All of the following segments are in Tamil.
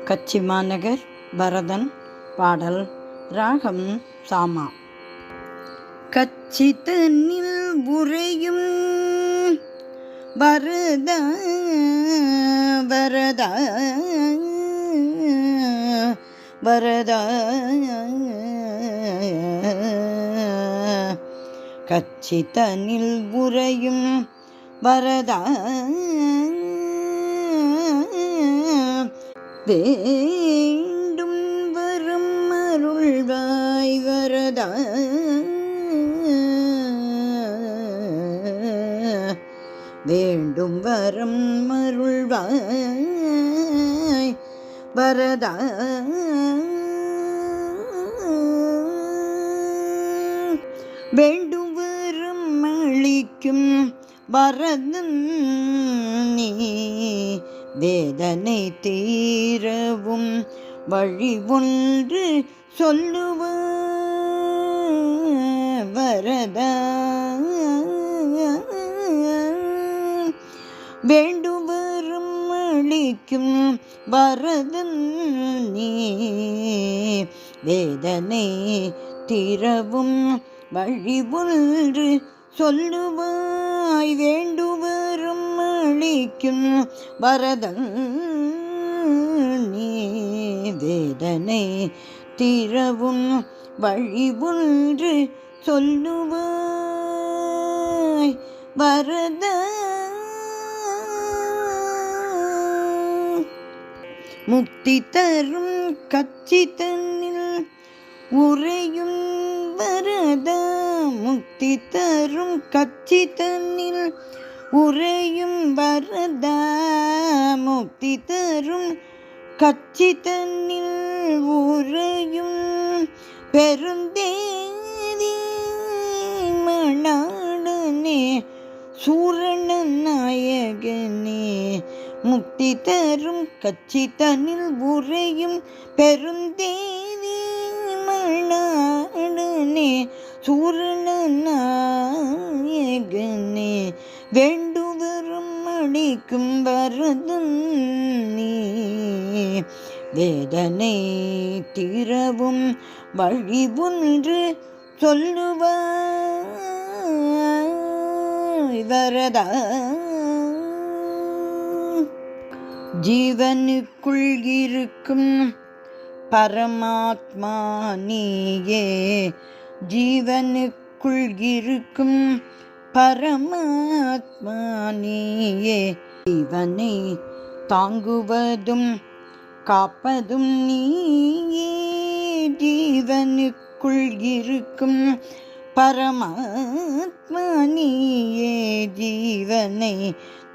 கச்சி மாநகர் பரதன். பாடல் ராகம் சாமா. கச்சி தன்னில் உறையும் வரதா வரதா வரதா, கச்சி தன்னில் உறையும் வரதா வேண்டும் வரும் அருள்வாய் வரதா, வேண்டும் வரம் அருள்வாய் வரதா, வேண்டும் வரம் அளிக்கும் வரதன் நீ, வேதனை தீரவும் வழி ஒன்று சொல்லுவ வரதா, வேண்டும் வரம் அளிக்கும் வரதன் நீ, வேதனை தீரவும் வழி ஒன்று சொல்லுவாய், வேண்டுவரும் அளிக்கும் வரதன் நீ, வேதனை தீரவும் வழி ஒன்று சொல்லுவாய் வரதா, முக்தி தரும் கச்சி தன்னில் உறையும் வரதா, முக்தி தரும் கச்சி தன்னில் உறையும் வரதா, முக்தி தரும் கச்சி தன்னில் உறையும் பெருந்தேவி மணாளனே சூரண நாயகனே, முக்தி தரும் கச்சி தன்னில் உறையும் பெருந்தேவி மணாளனே சூரண நாயகனே, வேண்டுவரும் அளிக்கும் வரதன் நீ, வேதனை தீரவும் வழி ஒன்று சொல்லுவாய் வரதா, ஜீவனுக்குள் இருக்கும் பரமாத்மா நீயே, ஜீவனுக்குள் இருக்கும் பரமாத்மா நீயே, ஜீவனை தாங்குவதும் காப்பதும் நீயே, ஜீவனுக்குள் இருக்கும் பரமாத்மா நீயே, ஜீவனை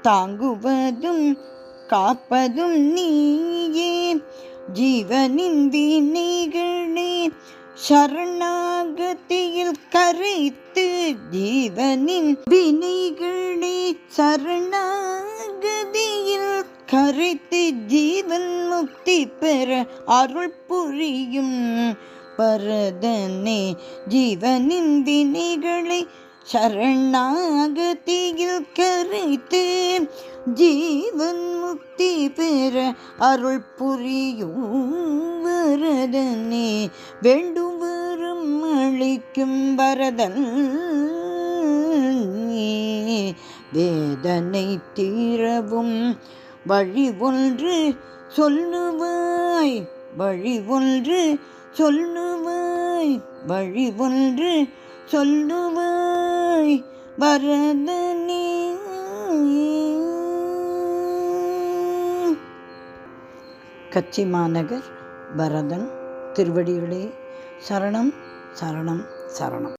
தாங்குவதும் காப்பதும் நீயே, ஜீவனின் வினைகளே சரணாகதியில் கரைத்து, ஜீவனின் வினைகளே சரணாகதியில் கரைத்து, ஜீவன் முக்தி பெற அருள் புரியும் வரதனே, ஜீவனின் வினைகளை சரணாகதியில் கரைத்து, ஜீவன் முக்தி பெற அருள் புரியும் வரதனே, வேண்டும் வரம் அளிக்கும் வரதன் நீ, வேதனை தீரவும் வழி ஒன்று சொல்லுவாய், வழி ஒன்று சொல்லுவாய், வழி ஒன்று சொல்லுவாய் வரதனே. கச்சி மாநகர் பரதன். திருவடிகளே சரணம் சரணம் சரணம்.